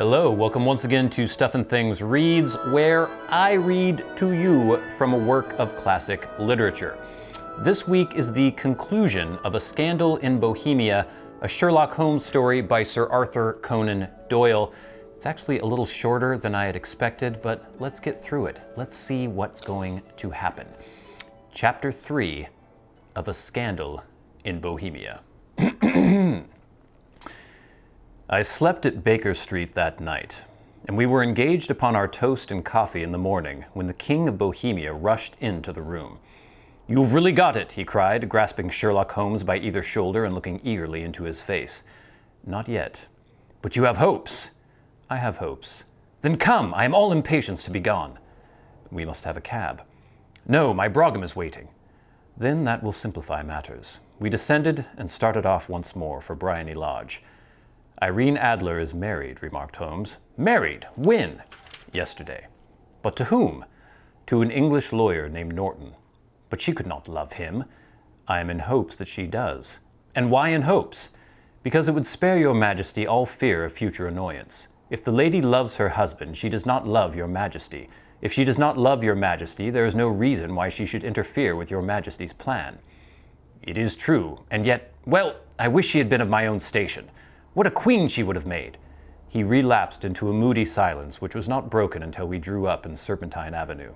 Hello, welcome once again to Stuff and Things Reads, where I read to you from a work of classic literature. This week is the conclusion of A Scandal in Bohemia, a Sherlock Holmes story by Sir Arthur Conan Doyle. It's actually a little shorter than I had expected, but let's get through it. Let's see what's going to happen. Chapter 3 of A Scandal in Bohemia. I slept at Baker Street that night, and we were engaged upon our toast and coffee in the morning when the King of Bohemia rushed into the room. "You've really got it," he cried, grasping Sherlock Holmes by either shoulder and looking eagerly into his face. "Not yet. But you have hopes." "I have hopes." "Then come, I am all impatience to be gone." "We must have a cab." "No, my brougham is waiting." "Then that will simplify matters." We descended and started off once more for Briony Lodge. "Irene Adler is married," remarked Holmes. "Married? When?" "Yesterday." "But to whom?" "To an English lawyer named Norton." "But she could not love him." "I am in hopes that she does." "And why in hopes?" "Because it would spare your Majesty all fear of future annoyance. If the lady loves her husband, she does not love your Majesty. If she does not love your Majesty, there is no reason why she should interfere with your Majesty's plan." "It is true, and yet, well, I wish she had been of my own station. What a queen she would have made!" He relapsed into a moody silence, which was not broken until we drew up in Serpentine Avenue.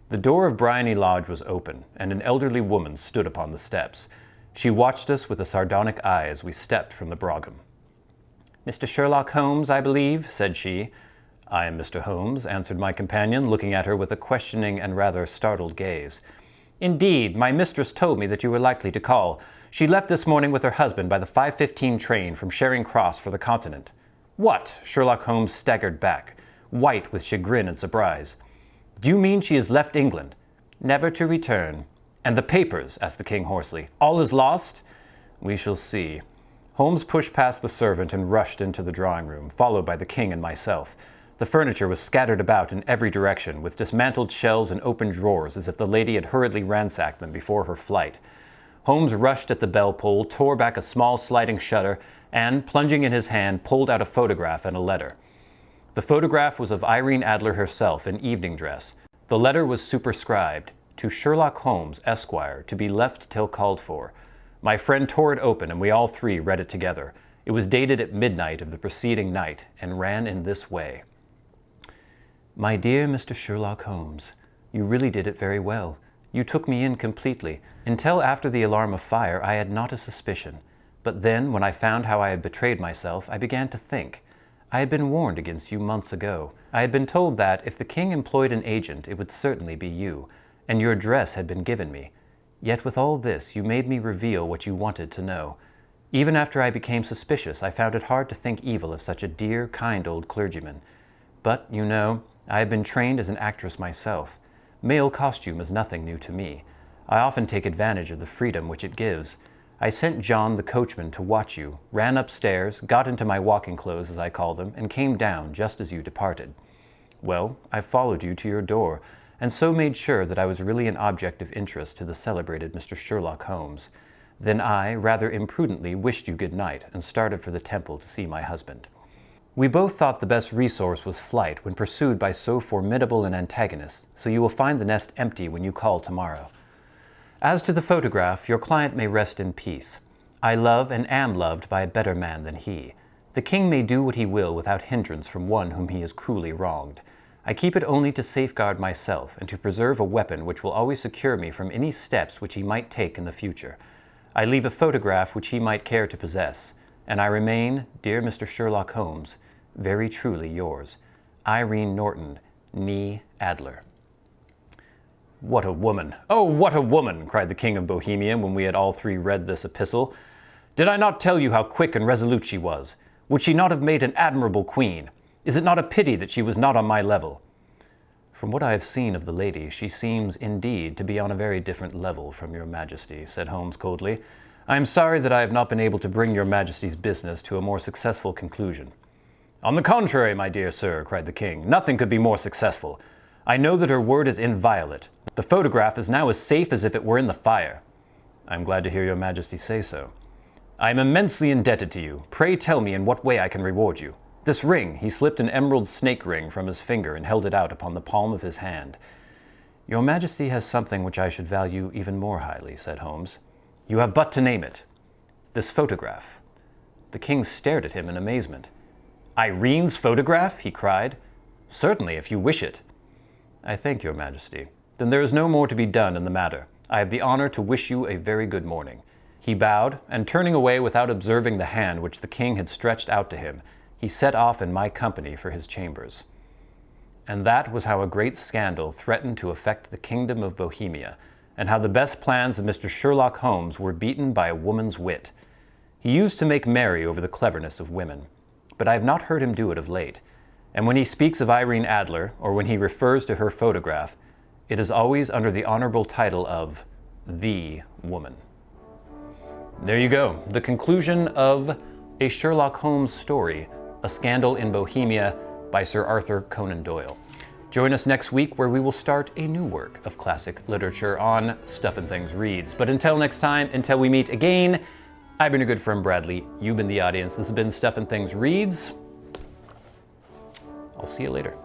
The door of Briony Lodge was open, and an elderly woman stood upon the steps. She watched us with a sardonic eye as we stepped from the brougham. "Mr. Sherlock Holmes, I believe," said she. "I am Mr. Holmes," answered my companion, looking at her with a questioning and rather startled gaze. "Indeed, my mistress told me that you were likely to call. She left this morning with her husband by the 5:15 train from Charing Cross for the Continent." "What?" Sherlock Holmes staggered back, white with chagrin and surprise. "Do you mean she has left England?" "Never to return." "And the papers?" asked the king hoarsely. "All is lost?" "We shall see." Holmes pushed past the servant and rushed into the drawing-room, followed by the king and myself. The furniture was scattered about in every direction, with dismantled shelves and open drawers, as if the lady had hurriedly ransacked them before her flight. Holmes rushed at the bell-pull, tore back a small sliding shutter, and, plunging in his hand, pulled out a photograph and a letter. The photograph was of Irene Adler herself in evening dress. The letter was superscribed, "To Sherlock Holmes, Esquire, to be left till called for." My friend tore it open, and we all three read it together. It was dated at midnight of the preceding night, and ran in this way. "My dear Mr. Sherlock Holmes, you really did it very well. You took me in completely. Until after the alarm of fire, I had not a suspicion. But then, when I found how I had betrayed myself, I began to think. I had been warned against you months ago. I had been told that, if the king employed an agent, it would certainly be you, and your address had been given me. Yet with all this, you made me reveal what you wanted to know. Even after I became suspicious, I found it hard to think evil of such a dear, kind old clergyman. But, you know, I have been trained as an actress myself. Male costume is nothing new to me. I often take advantage of the freedom which it gives. I sent John, the coachman, to watch you, ran upstairs, got into my walking clothes, as I call them, and came down just as you departed. Well, I followed you to your door, and so made sure that I was really an object of interest to the celebrated Mr. Sherlock Holmes. Then I, rather imprudently, wished you good night, and started for the Temple to see my husband. We both thought the best resource was flight when pursued by so formidable an antagonist, so you will find the nest empty when you call tomorrow. As to the photograph, your client may rest in peace. I love and am loved by a better man than he. The king may do what he will without hindrance from one whom he has cruelly wronged. I keep it only to safeguard myself and to preserve a weapon which will always secure me from any steps which he might take in the future. I leave a photograph which he might care to possess, and I remain, dear Mr. Sherlock Holmes, very truly yours, Irene Norton, née Adler. "What a woman! Oh, what a woman!" cried the King of Bohemia when we had all three read this epistle. "Did I not tell you how quick and resolute she was? Would she not have made an admirable queen? Is it not a pity that she was not on my level?" "From what I have seen of the lady, she seems, indeed, to be on a very different level from your Majesty," said Holmes coldly. "I am sorry that I have not been able to bring your Majesty's business to a more successful conclusion." "On the contrary, my dear sir," cried the king, "nothing could be more successful. I know that her word is inviolate. The photograph is now as safe as if it were in the fire." "I am glad to hear your Majesty say so." "I am immensely indebted to you. Pray tell me in what way I can reward you." This ring, he slipped an emerald snake ring from his finger and held it out upon the palm of his hand. Your Majesty has something which I should value even more highly, said Holmes. You have but to name it. This photograph. The king stared at him in amazement. Irene's photograph? He cried. Certainly, if you wish it. I thank your Majesty. Then there is no more to be done in the matter. I have the honor to wish you a very good morning. He bowed, and turning away without observing the hand which the king had stretched out to him, he set off in my company for his chambers. And that was how a great scandal threatened to affect the kingdom of Bohemia, and how the best plans of Mr. Sherlock Holmes were beaten by a woman's wit. He used to make merry over the cleverness of women, but I have not heard him do it of late, and when he speaks of Irene Adler, or when he refers to her photograph, it is always under the honorable title of the woman. There you go, the conclusion of a Sherlock Holmes story, A Scandal in Bohemia by Sir Arthur Conan Doyle. Join us next week where we will start a new work of classic literature on STUFFandTHINGS Reads. But until next time, until we meet again, I've been your good friend Bradley, you've been the audience. This has been STUFFandTHINGS Reads. I'll see you later.